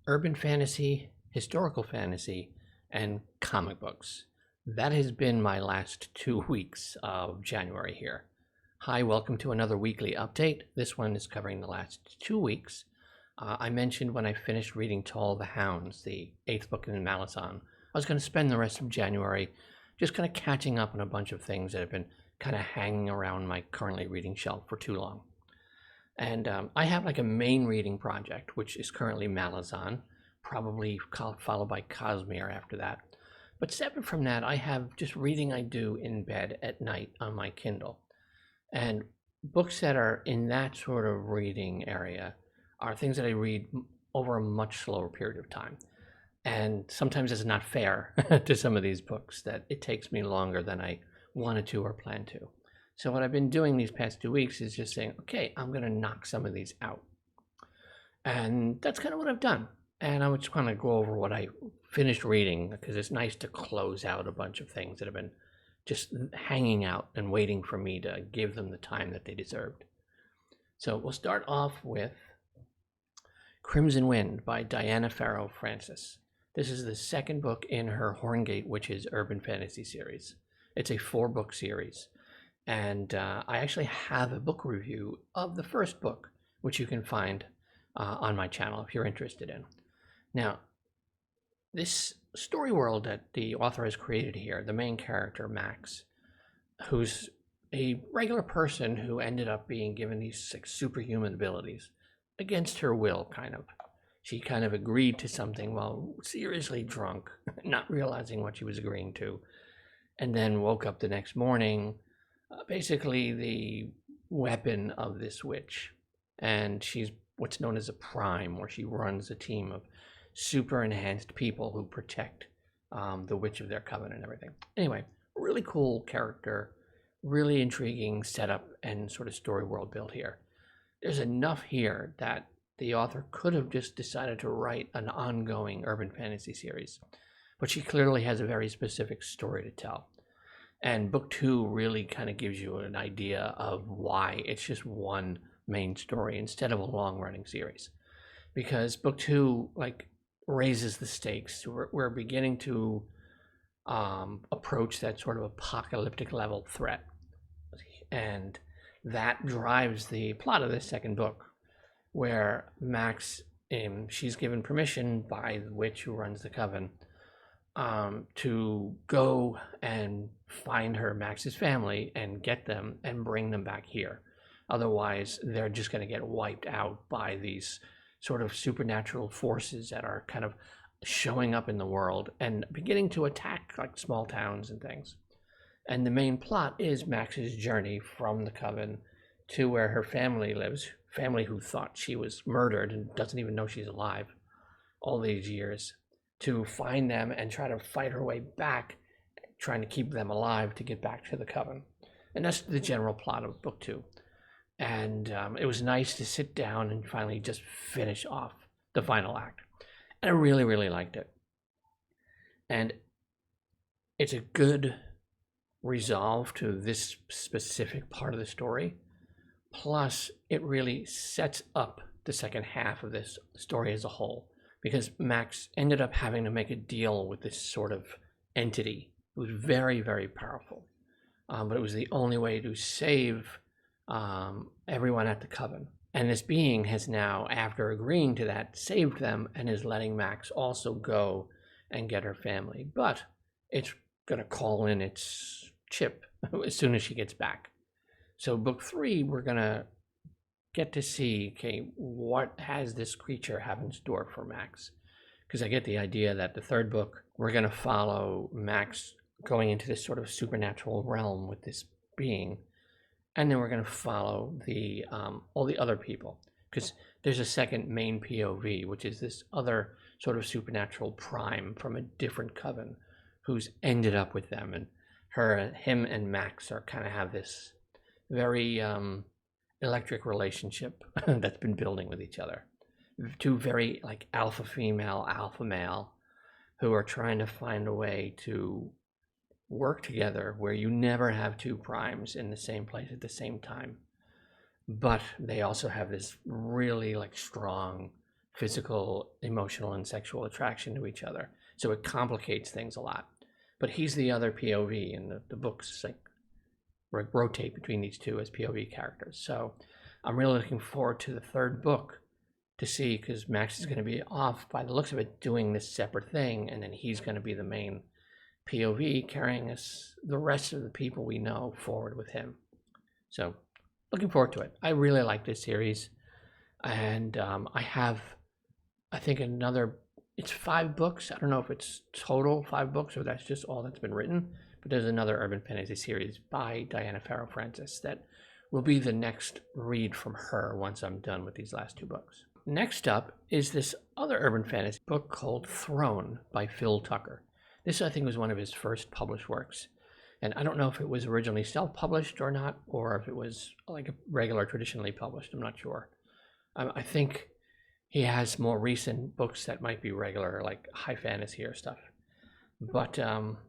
urban fantasy, historical fantasy, and comic books. That has been my last 2 weeks of January here. Hi, welcome to another weekly update. This one is covering the last 2 weeks. I mentioned when I finished reading Tall the Hounds, the 8th book in Malazan, I was going to spend the rest of January just kind of catching up on a bunch of things that have been kind of hanging around my currently reading shelf for too long. And I have like a main reading project, which is currently Malazan, probably followed by Cosmere after that. But separate from that, I have just reading I do in bed at night on my Kindle. And books that are in that sort of reading area are things that I read over a much slower period of time. And sometimes it's not fair to some of these books that it takes me longer than I wanted to or planned to. So what I've been doing these past 2 weeks is just saying, okay, I'm going to knock some of these out. And that's kind of what I've done. And I would just kind of go over what I finished reading, because it's nice to close out a bunch of things that have been just hanging out and waiting for me to give them the time that they deserved. So we'll start off with Crimson Wind by Diana Farrow Francis. This is the second book in her Horngate Witches urban fantasy series. It's a 4-book series. And I actually have a book review of the first book, which you can find on my channel if you're interested in. Now, this story world that the author has created here, the main character, Max, who's a regular person who ended up being given these superhuman abilities against her will, kind of. She kind of agreed to something while seriously drunk, not realizing what she was agreeing to, and then woke up the next morning basically the weapon of this witch. And she's what's known as a prime, where she runs a team of super enhanced people who protect the witch of their coven and everything. Anyway, really cool character, really intriguing setup and sort of story world built here. There's enough here that the author could have just decided to write an ongoing urban fantasy series, but she clearly has a very specific story to tell. And book 2 really kind of gives you an idea of why it's just one main story instead of a long-running series. Because book 2 raises the stakes. We're beginning to approach that sort of apocalyptic level threat. And that drives the plot of this second book, where Max, she's given permission by the witch who runs the coven to go and find Max's family and get them and bring them back here. Otherwise, they're just going to get wiped out by these sort of supernatural forces that are kind of showing up in the world and beginning to attack like small towns and things. And the main plot is Max's journey from the coven to where her family lives, family who thought she was murdered and doesn't even know she's alive all these years, to find them and try to fight her way back, trying to keep them alive to get back to the coven. And that's the general plot of book 2. And it was nice to sit down and finally just finish off the final act. And I really, really liked it. And it's a good resolve to this specific part of the story. Plus, it really sets up the second half of this story as a whole, because Max ended up having to make a deal with this sort of entity. It was very, very powerful, but it was the only way to save everyone at the coven. And this being has now, after agreeing to that, saved them and is letting Max also go and get her family. But it's going to call in its chip as soon as she gets back. So book 3, we're going to get to see, okay, what has this creature have in store for Max? Because I get the idea that the third book, we're going to follow Max going into this sort of supernatural realm with this being, and then we're going to follow the all the other people, because there's a second main POV, which is this other sort of supernatural prime from a different coven who's ended up with them, and him and Max are kind of have this very electric relationship that's been building with each other. 2 very like alpha female, alpha male, who are trying to find a way to work together where you never have 2 primes in the same place at the same time. But they also have this really like strong physical, emotional, and sexual attraction to each other. So it complicates things a lot. But he's the other POV, and the books like rotate between these two as POV characters. So I'm really looking forward to the third book to see, because Max is going to be off, by the looks of it, doing this separate thing, and then he's going to be the main POV carrying us, the rest of the people we know, forward with him. So looking forward to it. I really like this series, and I have, I think, it's 5 books. I don't know if it's total 5 books or that's just all that's been written, but there's another urban fantasy series by Diana Farrow Francis that will be the next read from her once I'm done with these last 2 books. Next up is this other urban fantasy book called Throne by Phil Tucker. This, I think, was one of his first published works. And I don't know if it was originally self-published or not, or if it was like a regular traditionally published. I'm not sure. I think he has more recent books that might be regular, like high fantasy or stuff. But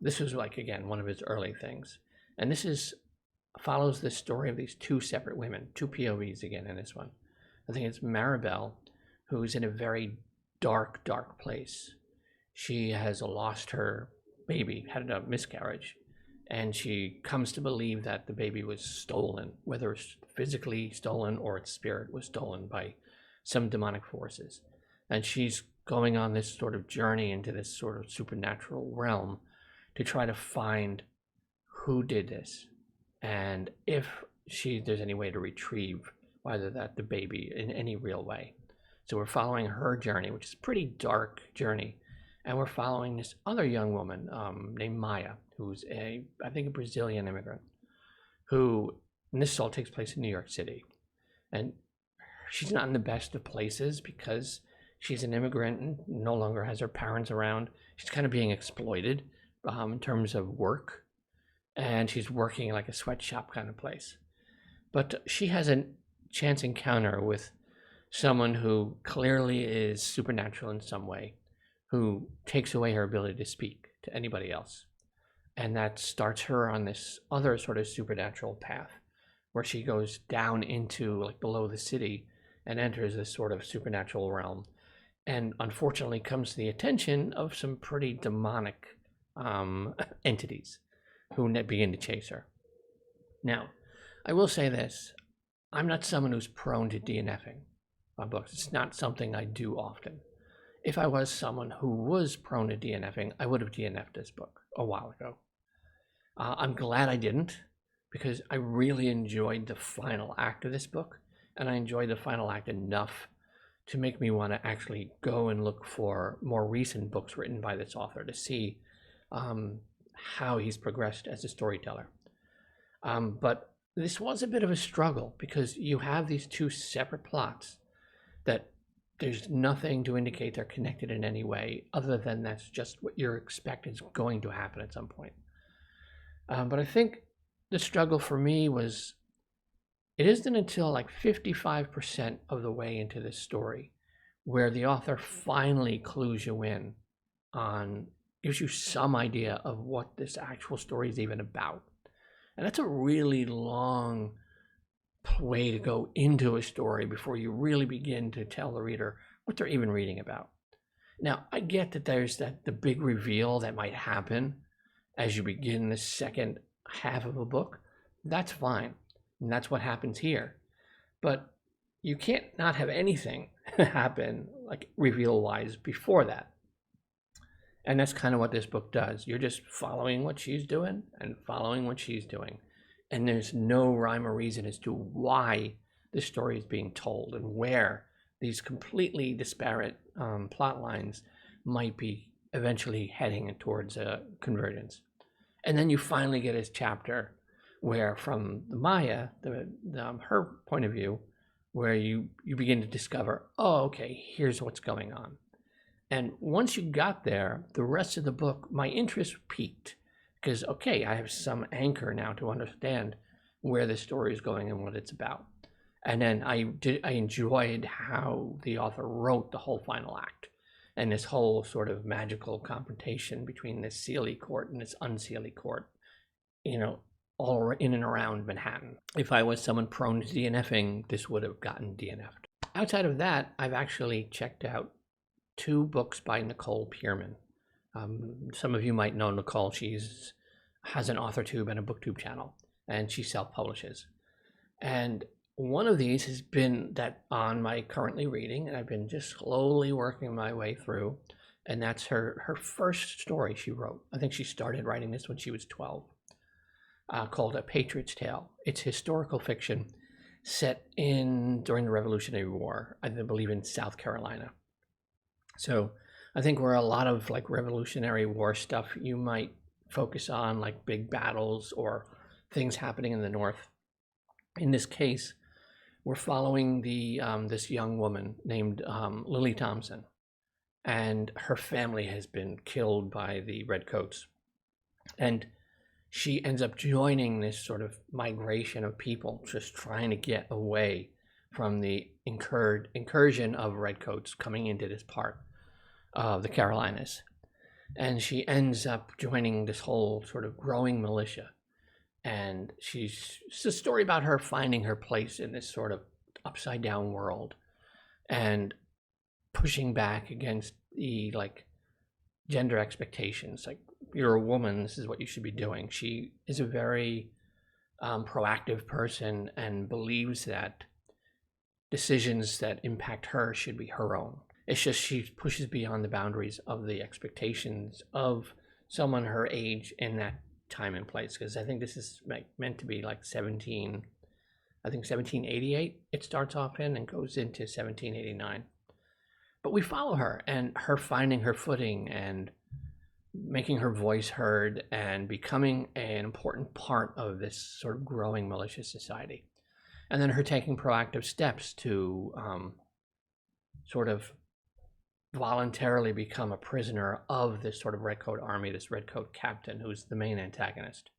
this was, like, again, one of his early things. And this follows the story of these 2 separate women, 2 POVs again in this one. I think it's Maribel, who's in a very dark, dark place. She has lost her baby, had a miscarriage, and she comes to believe that the baby was stolen, whether it's physically stolen or its spirit was stolen by some demonic forces. And she's going on this sort of journey into this sort of supernatural realm to try to find who did this, and if there's any way to retrieve either the baby in any real way. So we're following her journey, which is a pretty dark journey. And we're following this other young woman named Maya, who's I think a Brazilian immigrant, and this all takes place in New York City. And she's not in the best of places because she's an immigrant and no longer has her parents around. She's kind of being exploited in terms of work. And she's working like a sweatshop kind of place. But she has a chance encounter with someone who clearly is supernatural in some way, who takes away her ability to speak to anybody else. And that starts her on this other sort of supernatural path where she goes down into, like, below the city and enters this sort of supernatural realm, and unfortunately comes to the attention of some pretty demonic entities who begin to chase her. Now, I will say this. I'm not someone who's prone to DNFing my books. It's not something I do often. If I was someone who was prone to DNFing, I would have DNF'd this book a while ago. I'm glad I didn't, because I really enjoyed the final act of this book, and I enjoyed the final act enough to make me want to actually go and look for more recent books written by this author to see how he's progressed as a storyteller. But this was a bit of a struggle because you have these 2 separate plots that there's nothing to indicate they're connected in any way other than that's just what you're expecting is going to happen at some point. But I think the struggle for me was, it isn't until like 55% of the way into this story where the author finally clues you in on, gives you some idea of what this actual story is even about. And that's a really long way to go into a story before you really begin to tell the reader what they're even reading about. Now, I get that there's the big reveal that might happen as you begin the second half of a book. That's fine. And that's what happens here. But you can't not have anything happen, like reveal-wise, before that. And that's kind of what this book does. You're just following what she's doing and following what she's doing. And there's no rhyme or reason as to why the story is being told and where these completely disparate plot lines might be eventually heading towards a convergence. And then you finally get his chapter where, from Maya, her point of view, where you begin to discover, oh, okay, here's what's going on. And once you got there, the rest of the book, my interest peaked because, okay, I have some anchor now to understand where the story is going and what it's about. And then I enjoyed how the author wrote the whole final act and this whole sort of magical confrontation between this Seelie court and this unseelie court, all in and around Manhattan. If I was someone prone to DNFing, this would have gotten DNF'd. Outside of that, I've actually checked out 2 books by Nicole Pierman. Some of you might know Nicole. She's has an AuthorTube and a BookTube channel, and she self-publishes. And one of these has been that on my currently reading, and I've been just slowly working my way through, and that's her first story she wrote. I think she started writing this when she was 12, called A Patriot's Tale. It's historical fiction set during the Revolutionary War, I believe in South Carolina. So I think where a lot of like Revolutionary War stuff you might focus on, like big battles or things happening in the North. In this case, we're following this young woman named Lily Thompson, and her family has been killed by the Redcoats, and she ends up joining this sort of migration of people just trying to get away from the incursion of Redcoats coming into this part of the Carolinas. And she ends up joining this whole sort of growing militia. And it's a story about her finding her place in this sort of upside down world and pushing back against the like gender expectations. Like, you're a woman, this is what you should be doing. She is a very proactive person and believes that decisions that impact her should be her own. It's just she pushes beyond the boundaries of the expectations of someone her age in that time and place, because I think this is meant to be like 1788 it starts off in and goes into 1789. But we follow her and her finding her footing and making her voice heard and becoming an important part of this sort of growing militia society. And then her taking proactive steps to sort of voluntarily become a prisoner of this sort of Redcoat army, this Redcoat captain who's the main antagonist.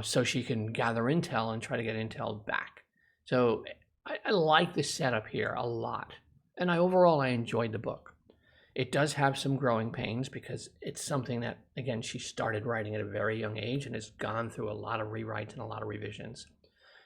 So she can gather intel and try to get intel back. So I like the setup here a lot. And overall I enjoyed the book. It does have some growing pains because it's something that, again, she started writing at a very young age and has gone through a lot of rewrites and a lot of revisions.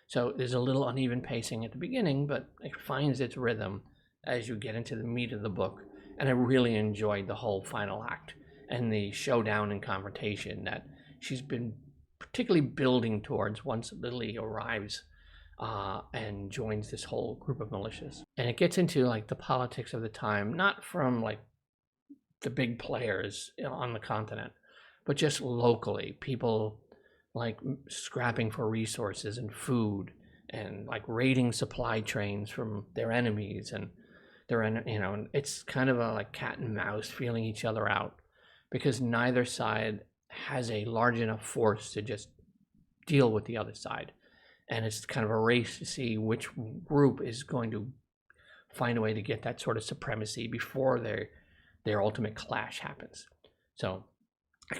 So there's a little uneven pacing at the beginning, but it finds its rhythm as you get into the meat of the book. And I really enjoyed the whole final act and the showdown and confrontation that she's been particularly building towards once Lily arrives and joins this whole group of militias. And it gets into like the politics of the time, not from like the big players on the continent, but just locally, people like scrapping for resources and food and like raiding supply trains from their enemies, and it's kind of a like cat and mouse feeling each other out because neither side has a large enough force to just deal with the other side. And it's kind of a race to see which group is going to find a way to get that sort of supremacy before their ultimate clash happens. So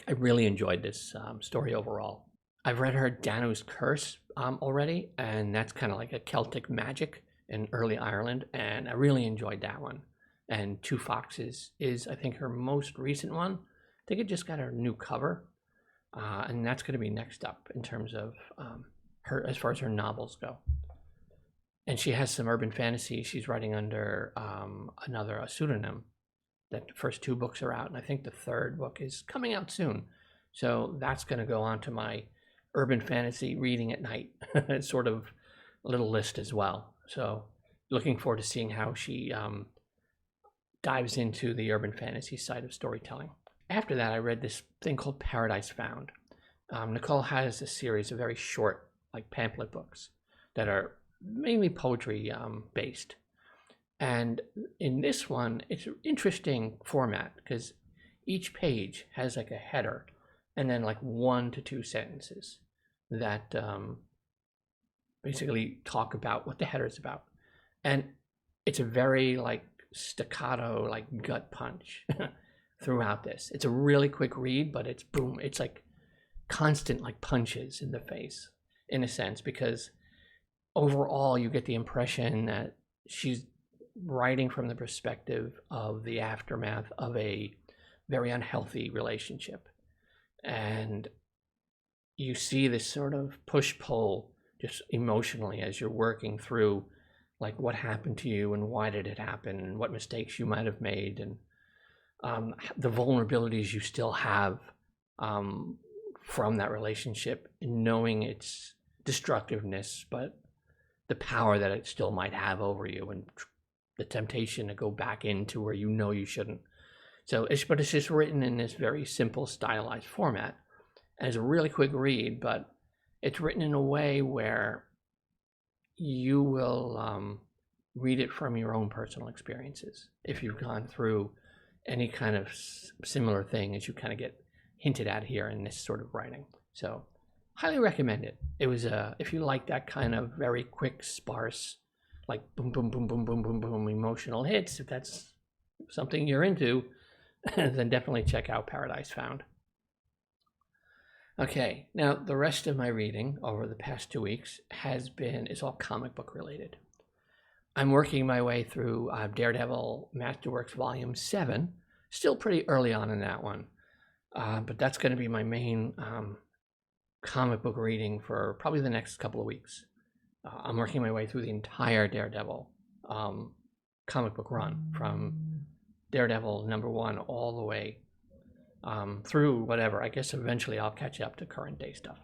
I really enjoyed this story overall. I've read her Danu's Curse already, and that's kind of like a Celtic magic in early Ireland, and I really enjoyed that one. And Two Foxes is, I think, her most recent one. I think it just got a new cover, and that's going to be next up in terms of her, as far as her novels go. And she has some urban fantasy she's writing under a pseudonym. The first 2 books are out, and I think the 3rd book is coming out soon. So that's going to go on to my urban fantasy reading at night sort of little list as well. So looking forward to seeing how she dives into the urban fantasy side of storytelling. After that, I read this thing called Paradise Found. Nicole has a series of very short, like pamphlet books that are mainly poetry based. And in this one, it's an interesting format because each page has like a header and then like 1 to 2 sentences that basically talk about what the header is about. And it's a very like staccato, like gut punch throughout this. It's a really quick read, but it's boom. It's like constant like punches in the face in a sense, because overall you get the impression that she's writing from the perspective of the aftermath of a very unhealthy relationship. And you see this sort of push-pull just emotionally as you're working through like what happened to you and why did it happen and what mistakes you might have made, and the vulnerabilities you still have from that relationship, and knowing its destructiveness, but the power that it still might have over you, and the temptation to go back into where you know you shouldn't. So it's just written in this very simple, stylized format, and it's a really quick read, but it's written in a way where you will read it from your own personal experiences. If you've gone through any kind of similar thing as you kind of get hinted at here in this sort of writing. So highly recommend it. It was if you like that kind of very quick, sparse, like boom, boom, boom, boom, boom, boom, boom, emotional hits, if that's something you're into, then definitely check out Paradise Found. Okay, now the rest of my reading over the past 2 weeks is all comic book related. I'm working my way through Daredevil Masterworks Volume 7, still pretty early on in that one, but that's going to be my main comic book reading for probably the next couple of weeks. I'm working my way through the entire Daredevil comic book run, from Daredevil #1 all the way through whatever. I guess eventually I'll catch up to current day stuff,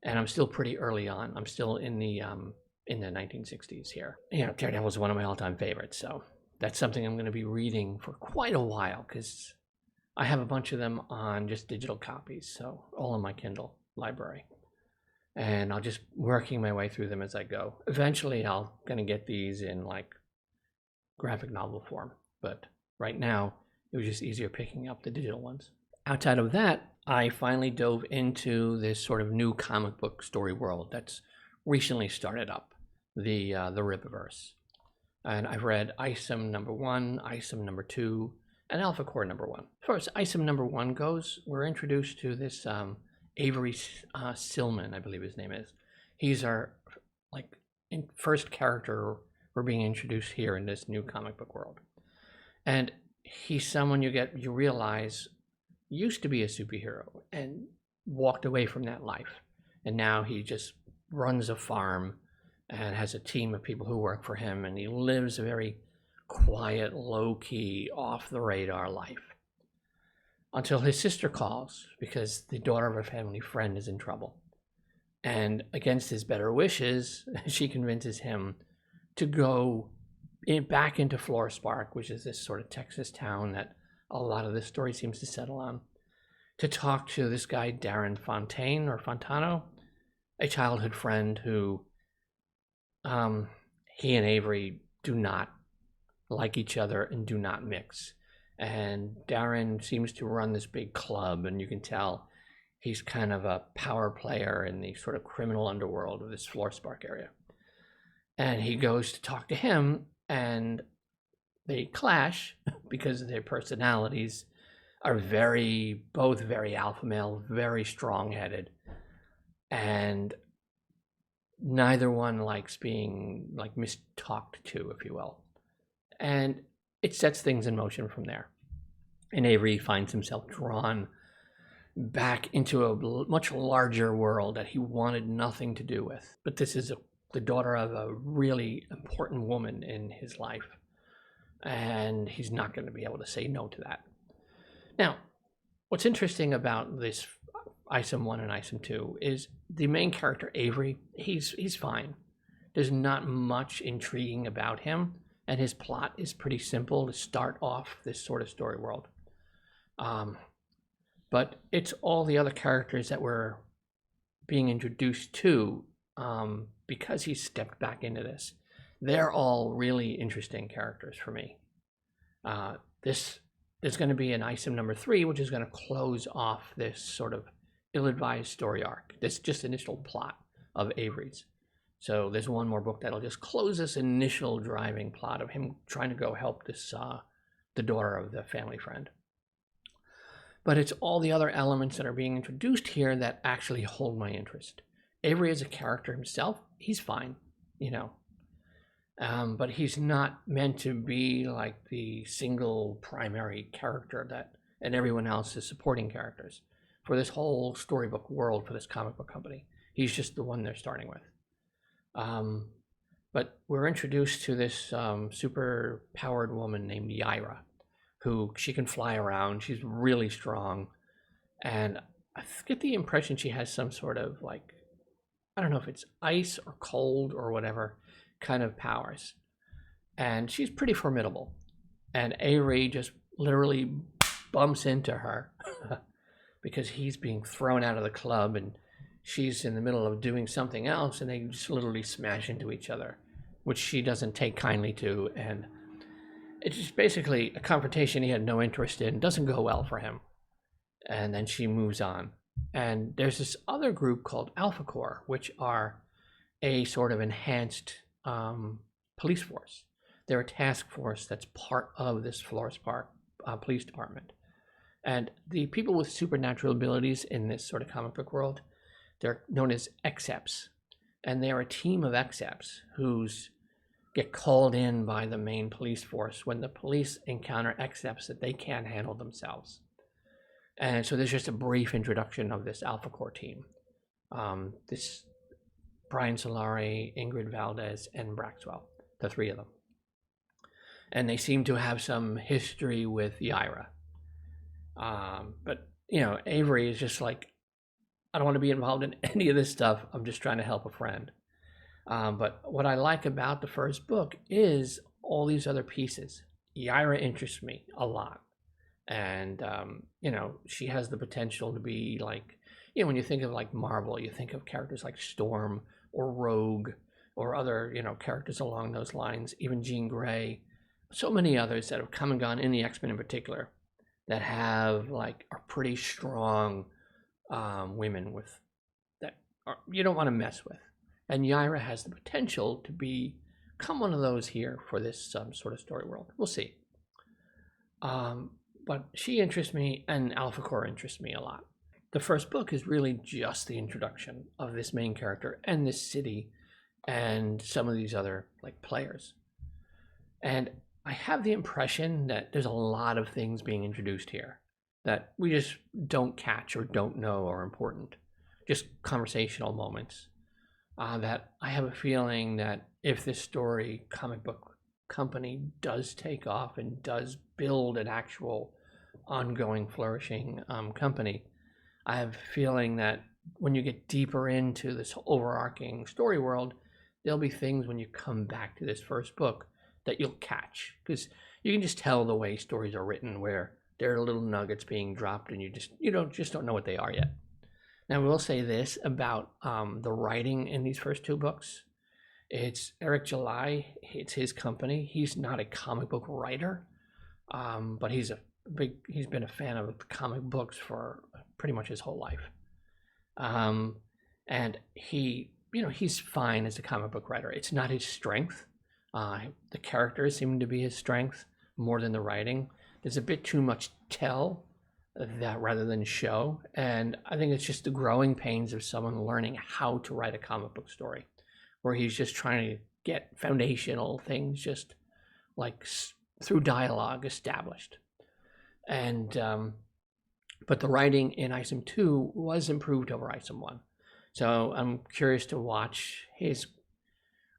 and I'm still pretty early on. I'm still in the 1960s here. You know, Daredevil is one of my all-time favorites, so that's something I'm going to be reading for quite a while, because I have a bunch of them on just digital copies, so all in my Kindle library, and I'll just working my way through them as I go. Eventually I'm going to get these in like graphic novel form, but right now it was just easier picking up the digital ones. Outside of that, I finally dove into this sort of new comic book story world that's recently started up, the Rippaverse. And I've read ISOM #1, ISOM #2, and Alpha Core #1. As far as ISOM #1 goes, we're introduced to this Avery Silman, I believe his name is. He's our first character we're being introduced here in this new comic book world. And he's someone you realize used to be a superhero and walked away from that life. And now he just runs a farm and has a team of people who work for him, and he lives a very quiet, low-key, off-the-radar life. Until his sister calls, because the daughter of a family friend is in trouble. And against his better wishes, she convinces him to go back into Florespark, which is this sort of Texas town that a lot of this story seems to settle on, to talk to this guy, Darren Fontano, a childhood friend who he and Avery do not like each other and do not mix. And Darren seems to run this big club, and you can tell he's kind of a power player in the sort of criminal underworld of this Florespark area. And he goes to talk to him, and they clash because their personalities are both very alpha male, very strong-headed, and neither one likes being mistalked to, if you will. And it sets things in motion from there. And Avery finds himself drawn back into a much larger world that he wanted nothing to do with. But this is the daughter of a really important woman in his life, and he's not going to be able to say no to that. Now, what's interesting about this ISOM 1 and ISOM 2 is the main character, Avery, he's fine. There's not much intriguing about him, and his plot is pretty simple to start off this sort of story world. But it's all the other characters that we're being introduced to, because he stepped back into this. They're all really interesting characters for me. There's going to be an ISOM #3, which is going to close off this sort of ill-advised story arc, this just initial plot of Avery's. So there's one more book that'll just close this initial driving plot of him trying to go help this the daughter of the family friend. But it's all the other elements that are being introduced here that actually hold my interest. Avery as a character himself, he's fine, you know. But he's not meant to be like the single primary character and everyone else is supporting characters for this whole storybook world, for this comic book company. He's just the one they're starting with. But we're introduced to this super powered woman named Yaira, who she can fly around. She's really strong. And I get the impression she has some sort of like, I don't know if it's ice or cold or whatever kind of powers. And she's pretty formidable. And Avery just literally bumps into her because he's being thrown out of the club and she's in the middle of doing something else, and they just literally smash into each other, which she doesn't take kindly to. And it's just basically a confrontation he had no interest in. Doesn't go well for him. And then she moves on. And there's this other group called Alpha Corps, which are a sort of enhanced police force. They're a task force that's part of this Florist Park police department. And the people with supernatural abilities in this sort of comic book world, they're known as Exeps. And they're a team of Exeps who get called in by the main police force when the police encounter Exeps that they can't handle themselves. And so there's just a brief introduction of this Alpha Corps team. This Brian Solari, Ingrid Valdez, and Braxwell, the three of them. And they seem to have some history with Yaira. But, you know, Avery is just like, I don't want to be involved in any of this stuff. I'm just trying to help a friend. But what I like about the first book is all these other pieces. Yaira interests me a lot. And, you know, she has the potential to be like, you know, when you think of like Marvel, you think of characters like Storm or Rogue or other, you know, characters along those lines, even Jean Grey. So many others that have come and gone in the X-Men in particular that have like are pretty strong women with that you don't want to mess with. And Yaira has the potential to become one of those here for this sort of story world. We'll see. But she interests me, and Alpha Corps interests me a lot. The first book is really just the introduction of this main character and this city and some of these other like players. And I have the impression that there's a lot of things being introduced here that we just don't catch or don't know are important. Just conversational moments. That I have a feeling that if this story comic book company does take off and does build an actual ongoing flourishing company, I have a feeling that when you get deeper into this overarching story world, there'll be things when you come back to this first book that you'll catch, because you can just tell the way stories are written where there are little nuggets being dropped and you don't know what they are yet. Now, we will say this about the writing in these first two books. It's Eric July. It's his company. He's not a comic book writer, but he's been a fan of comic books for pretty much his whole life. And he's fine as a comic book writer. It's not his strength. The characters seem to be his strength more than the writing. There's a bit too much tell that rather than show. And I think it's just the growing pains of someone learning how to write a comic book story, where he's just trying to get foundational things just like through dialogue established. And but the writing in ISOM 2 was improved over ISOM 1. So I'm curious to watch his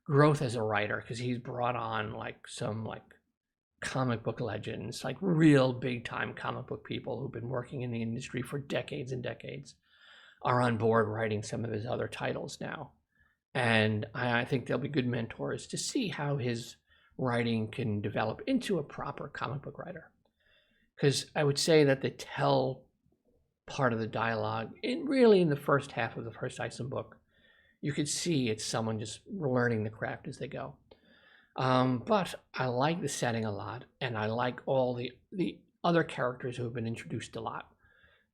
growth as a writer, because he's brought on like some like comic book legends, like real big time comic book people who've been working in the industry for decades and decades are on board writing some of his other titles now. And I think they'll be good mentors to see how his writing can develop into a proper comic book writer. Because I would say that the tell part of the dialogue, in the first half of the first ISOM book, you could see it's someone just learning the craft as they go. But I like the setting a lot, and I like all the other characters who have been introduced a lot.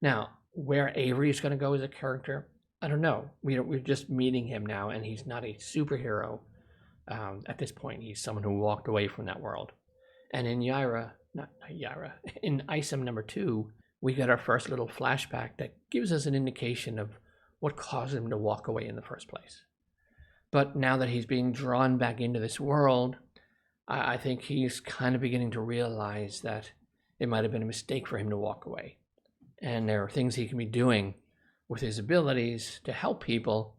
Now, where Avery is going to go as a character, I don't know. We're just meeting him now, and he's not a superhero at this point. He's someone who walked away from that world. And in in ISOM number 2, we got our first little flashback that gives us an indication of what caused him to walk away in the first place. But now that he's being drawn back into this world, I think he's kind of beginning to realize that it might have been a mistake for him to walk away. And there are things he can be doing with his abilities to help people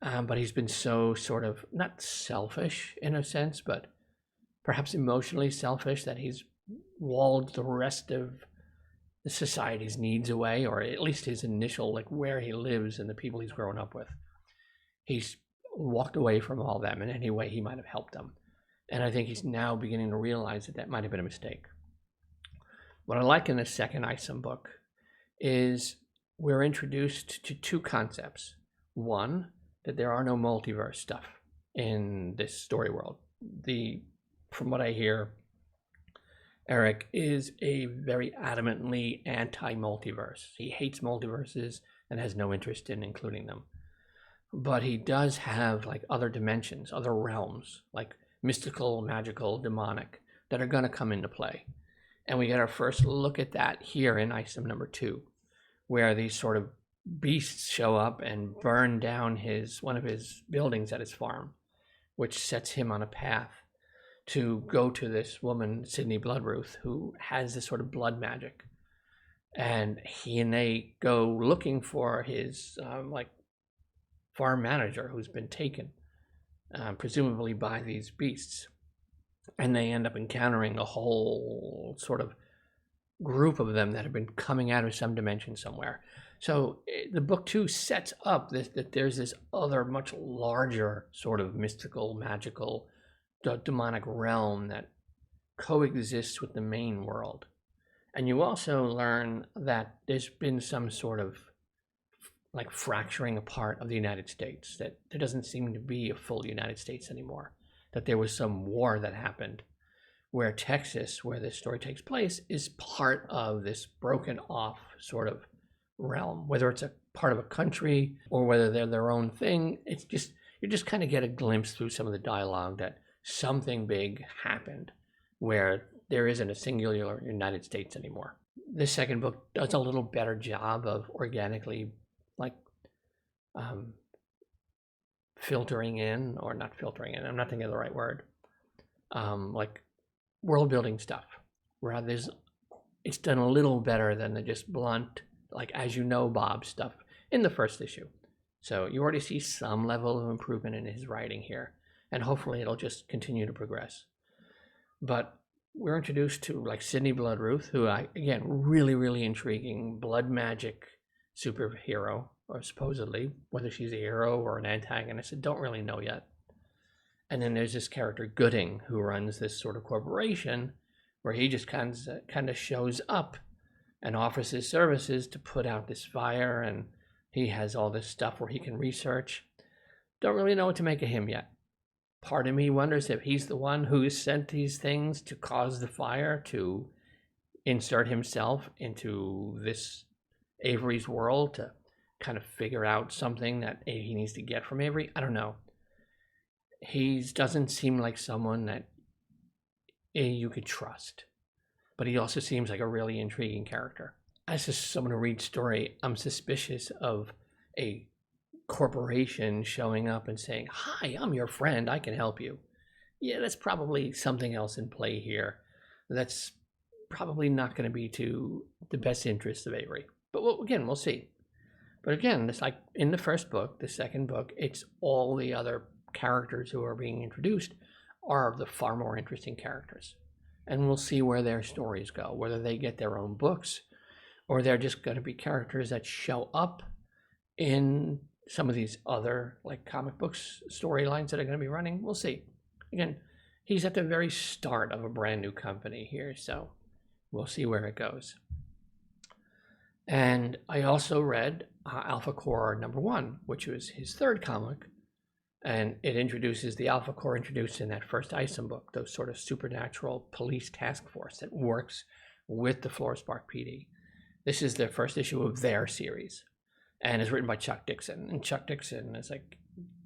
but he's been so sort of not selfish in a sense, but perhaps emotionally selfish that he's walled the rest of the society's needs away, or at least his initial, like where he lives and the people he's grown up with. He's walked away from all them in any way he might have helped them. And I think he's now beginning to realize that that might have been a mistake. What I like in the second Isom book is we're introduced to two concepts. One, that there are no multiverse stuff in this story world. From what I hear, Eric is a very adamantly anti-multiverse. He hates multiverses and has no interest in including them. But he does have like other dimensions, other realms, like mystical, magical, demonic, that are going to come into play. And we get our first look at that here in Isom number 2, where these sort of beasts show up and burn down one of his buildings at his farm, which sets him on a path to go to this woman, Sydney Bloodruth, who has this sort of blood magic. And they go looking for his farm manager who's been taken, presumably by these beasts. And they end up encountering a whole sort of group of them that have been coming out of some dimension somewhere. So the book 2 sets up that there's this other much larger sort of mystical, magical, demonic realm that coexists with the main world. And you also learn that there's been some sort of like fracturing apart of the United States, that there doesn't seem to be a full United States anymore, that there was some war that happened where Texas, where this story takes place, is part of this broken off sort of realm. Whether it's a part of a country or whether they're their own thing, it's just, you just kind of get a glimpse through some of the dialogue that something big happened where there isn't a singular United States anymore. This second book does a little better job of organically filtering in, or not filtering in, I'm not thinking of the right word, like world building stuff, where it's done a little better than the just blunt, like, as you know, Bob stuff in the first issue. So you already see some level of improvement in his writing here, and hopefully it'll just continue to progress. But we're introduced to like Sydney Bloodruth, who again, really, really intriguing blood magic superhero, or supposedly, whether she's a hero or an antagonist, I don't really know yet. And then there's this character Gooding, who runs this sort of corporation where he just kind of shows up and offers his services to put out this fire, and he has all this stuff where he can research. Don't really know what to make of him yet. Part of me wonders if he's the one who sent these things to cause the fire, to insert himself into this Avery's world to kind of figure out something that he needs to get from Avery. I don't know. He doesn't seem like someone that you could trust, but he also seems like a really intriguing character. As someone who reads story, I'm suspicious of a corporation showing up and saying, "Hi, I'm your friend, I can help you." Yeah, that's probably something else in play here. That's probably not going to be to the best interest of Avery. But we'll see. But again, it's like in the first book, the second book, it's all the other characters who are being introduced are the far more interesting characters. And we'll see where their stories go, whether they get their own books or they're just going to be characters that show up in some of these other like comic books storylines that are going to be running. We'll see. Again, he's at the very start of a brand new company here, so we'll see where it goes. And I also read Alpha Core #1, which was his third comic, and it introduces the Alpha Core introduced in that first Isom book, those sort of supernatural police task force that works with the Florespark PD. This is the first issue of their series, and it's written by Chuck Dixon. And Chuck Dixon is like,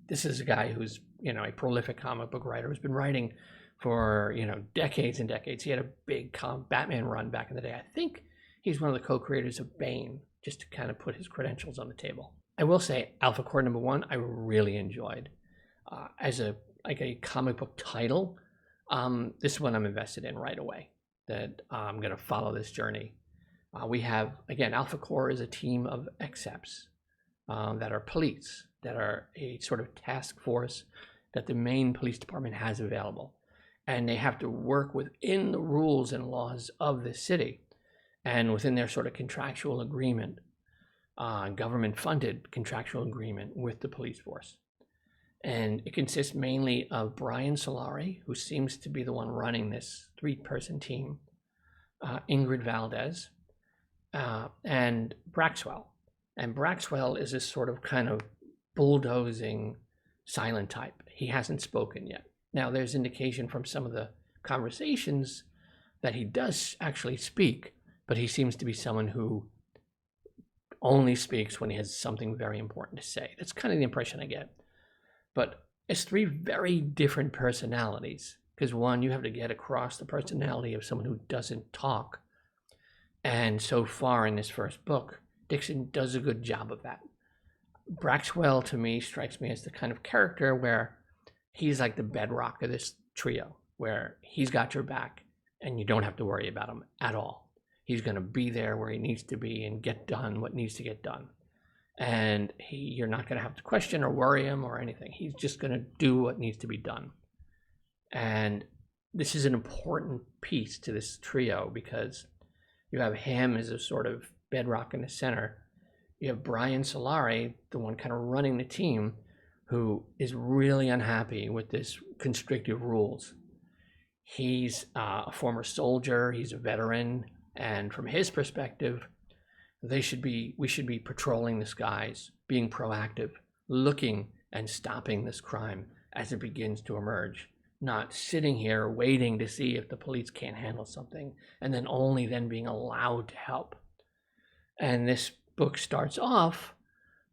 this is a guy who's, a prolific comic book writer who's been writing for, decades and decades. He had a big Batman run back in the day. I think he's one of the co-creators of Bane, just to kind of put his credentials on the table. I will say Alpha Core #1, I really enjoyed. As a comic book title, this one I'm invested in right away, that I'm going to follow this journey. We have, again, Alpha Core is a team of Excepts, that are police, that are a sort of task force that the main police department has available. And they have to work within the rules and laws of the city and within their sort of contractual agreement, government-funded contractual agreement with the police force. And it consists mainly of Brian Solari, who seems to be the one running this 3-person team, Ingrid Valdez, and Braxwell. And Braxwell is this sort of kind of bulldozing silent type. He hasn't spoken yet. Now, there's indication from some of the conversations that he does actually speak, but he seems to be someone who only speaks when he has something very important to say. That's kind of the impression I get. But it's 3 very different personalities, because one, you have to get across the personality of someone who doesn't talk. And so far in this first book, Dixon does a good job of that. Braxwell, to me, strikes me as the kind of character where he's like the bedrock of this trio, where he's got your back and you don't have to worry about him at all. He's going to be there where he needs to be and get done what needs to get done. And you're not going to have to question or worry him or anything. He's just going to do what needs to be done. And this is an important piece to this trio, because you have him as a sort of bedrock in the center. You have Brian Solari, the one kind of running the team, who is really unhappy with this constrictive rules. He's a former soldier, he's a veteran, and from his perspective, we should be patrolling the skies, being proactive, looking and stopping this crime as it begins to emerge, not sitting here waiting to see if the police can't handle something and then only then being allowed to help. And this book starts off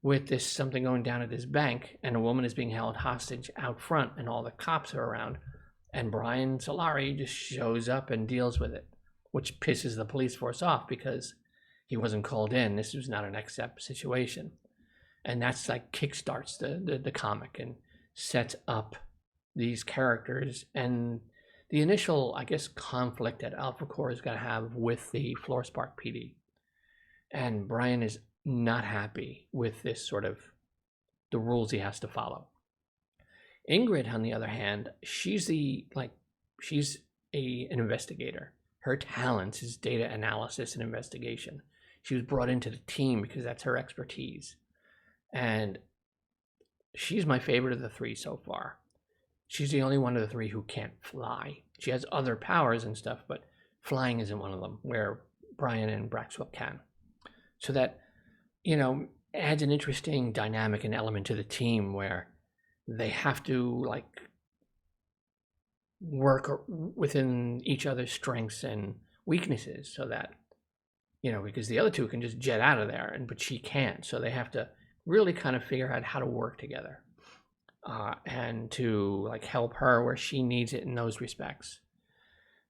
with this something going down at this bank, and a woman is being held hostage out front and all the cops are around, and Brian Solari just shows up and deals with it, which pisses the police force off because he wasn't called in. This was not an accept situation. And that's like kickstarts the comic and sets up these characters and the initial, I guess, conflict that Alpha Corps is going to have with the Florence Park PD. And Brian is not happy with this sort of the rules he has to follow. Ingrid, on the other hand, she's an investigator. Her talent is data analysis and investigation. She was brought into the team because that's her expertise. And she's my favorite of the 3 so far. She's the only one of the 3 who can't fly. She has other powers and stuff, but flying isn't one of them, where Brian and Braxwell can. So that, adds an interesting dynamic and element to the team where they have to work within each other's strengths and weaknesses, so that, because the other 2 can just jet out of there, but she can't. So they have to really kind of figure out how to work together and to help her where she needs it in those respects.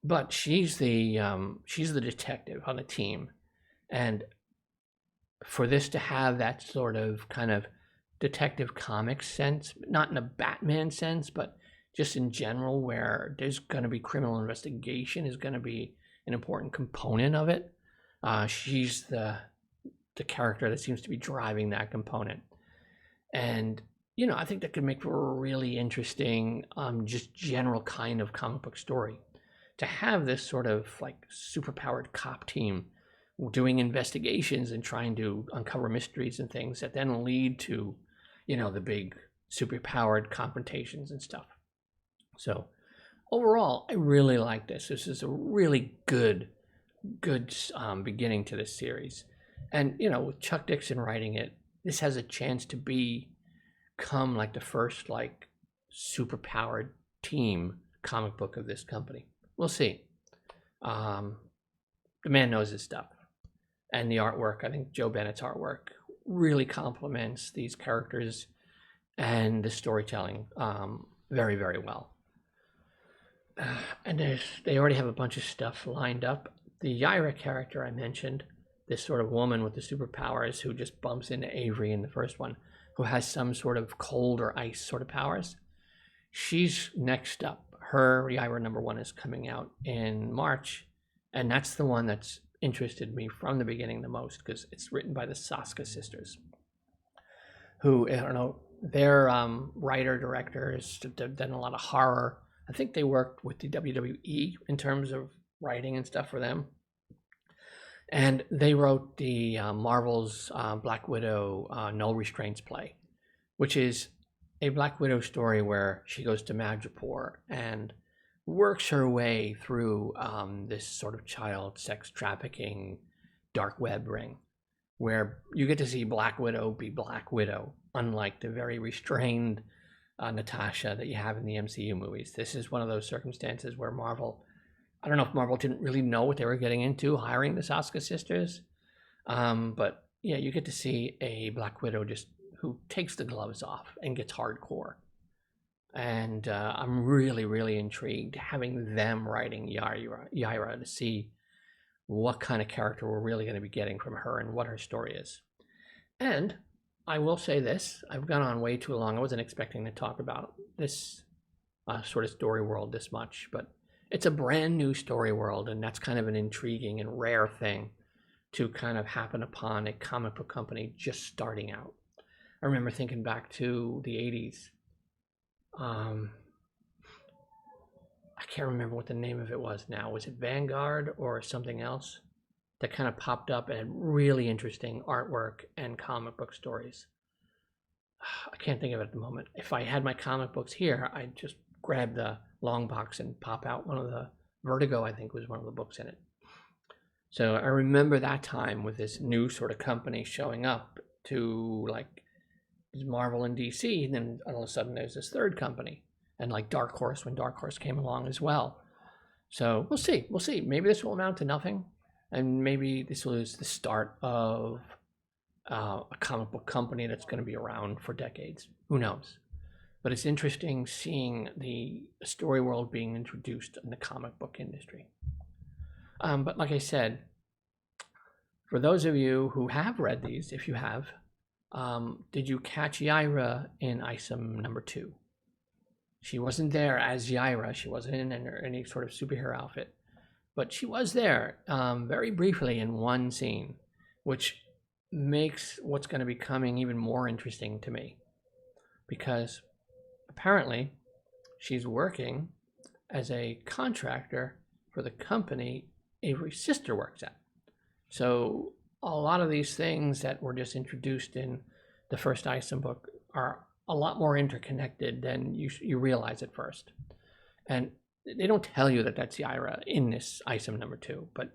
But she's the detective on the team, and for this to have that sort of kind of detective comic sense, not in a Batman sense, but just in general, where there's going to be criminal investigation is going to be an important component of it. She's the character that seems to be driving that component. And, I think that could make for a really interesting, just general kind of comic book story. To have this sort of superpowered cop team doing investigations and trying to uncover mysteries and things that then lead to, the big superpowered confrontations and stuff. So overall, I really like this. This is a really good beginning to this series. And, with Chuck Dixon writing it, this has a chance to become the first superpowered team comic book of this company. We'll see. The man knows his stuff. And the artwork, I think Joe Bennett's artwork really complements these characters and the storytelling very, very well. And they already have a bunch of stuff lined up. The Yaira character I mentioned, this sort of woman with the superpowers who just bumps into Avery in the first one, who has some sort of cold or ice sort of powers. She's next up. Her Yaira #1 is coming out in March, and that's the one that's interested me from the beginning the most, because it's written by the Saska sisters. who, I don't know, their writer directors have done a lot of horror. I think they worked with the WWE in terms of writing and stuff for them. And they wrote the Marvel's Black Widow No Restraints play, which is a Black Widow story where she goes to Madripoor and works her way through this sort of child sex trafficking dark web ring, where you get to see Black Widow be Black Widow, unlike the very restrained Natasha that you have in the MCU movies. This is one of those circumstances where Marvel, I don't know if Marvel didn't really know what they were getting into hiring the Saska sisters, but yeah, you get to see a Black Widow just who takes the gloves off and gets hardcore. And I'm really, really intrigued having them writing Yaira to see what kind of character we're really going to be getting from her and what her story is. And I will say this, I've gone on way too long. I wasn't expecting to talk about this sort of story world this much, but it's a brand new story world, and that's kind of an intriguing and rare thing to kind of happen upon a comic book company just starting out. I remember thinking back to the 80s. I can't remember what the name of it was now. Was it Vanguard or something else that kind of popped up and had really interesting artwork and comic book stories? I can't think of it at the moment. If I had my comic books here, I'd just grab the long box and pop out one of the Vertigo, I think was one of the books in it. So I remember that time with this new sort of company showing up to like Marvel and DC, and then all of a sudden there's this third company, and like Dark Horse when Dark Horse came along as well. So we'll see. Maybe this will amount to nothing, and maybe this was the start of a comic book company that's going to be around for decades. Who knows? But it's interesting seeing the story world being introduced in the comic book industry. But like I said, for those of you who have read these, if you have, did you catch Yaira in Isom number 2? She wasn't there as Yaira. She wasn't in any sort of superhero outfit. But she was there very briefly in one scene, which makes what's going to be coming even more interesting to me. Because apparently she's working as a contractor for the company Avery's sister works at. So a lot of these things that were just introduced in the first Isom book are a lot more interconnected than you realize at first. And they don't tell you that that's Yaira in this Isom number 2, but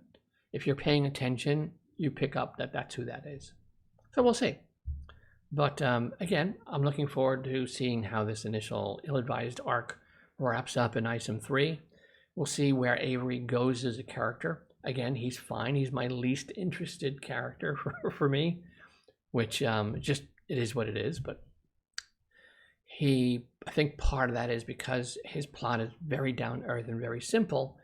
if you're paying attention, you pick up that that's who that is. So we'll see. But again, I'm looking forward to seeing how this initial ill-advised arc wraps up in Isom 3. We'll see where Avery goes as a character. Again, he's fine. He's my least interested character for me, which just, it is what it is. But I think part of that is because his plot is very down-to-earth and very simple.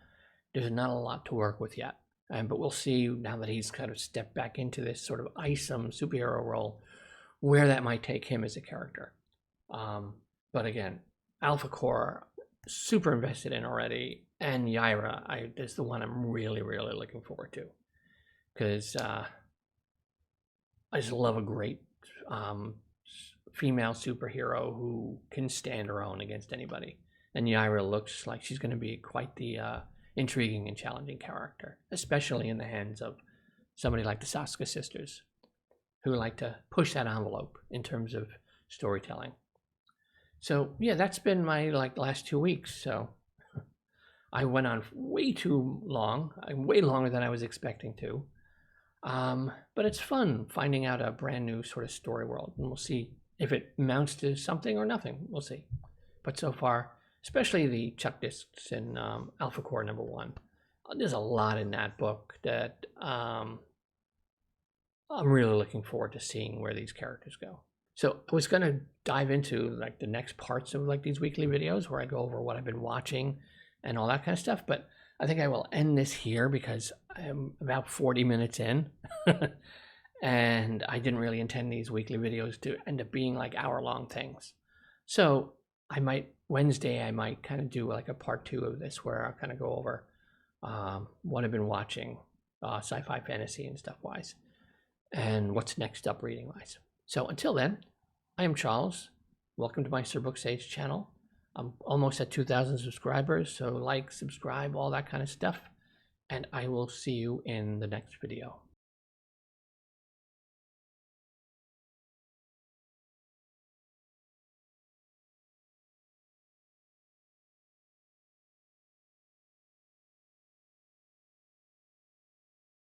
There's not a lot to work with yet. But we'll see now that he's kind of stepped back into this sort of Isom superhero role, where that might take him as a character. But again, Alpha Core, super invested in already, and Yaira is the one I'm really, really looking forward to. Because I just love a great female superhero who can stand her own against anybody. And Yaira looks like she's going to be quite the intriguing and challenging character, especially in the hands of somebody like the Saska sisters, who like to push that envelope in terms of storytelling. So yeah, that's been my last 2 weeks. So I went on way too long, way longer than I was expecting to. But it's fun finding out a brand new sort of story world, and we'll see if it amounts to something or nothing. We'll see. But so far, especially the Chuck discs in Alpha Core number 1, there's a lot in that book that I'm really looking forward to seeing where these characters go. So I was going to dive into the next parts of these weekly videos where I go over what I've been watching and all that kind of stuff. But I think I will end this here because I'm about 40 minutes in. And I didn't really intend these weekly videos to end up being hour-long things. So Wednesday, I might kind of do a part 2 of this where I'll kind of go over what I've been watching, sci-fi, fantasy, and stuff-wise, and what's next up reading-wise. So until then, I am Charles. Welcome to my SirBookSage channel. I'm almost at 2,000 subscribers, so like, subscribe, all that kind of stuff. And I will see you in the next video.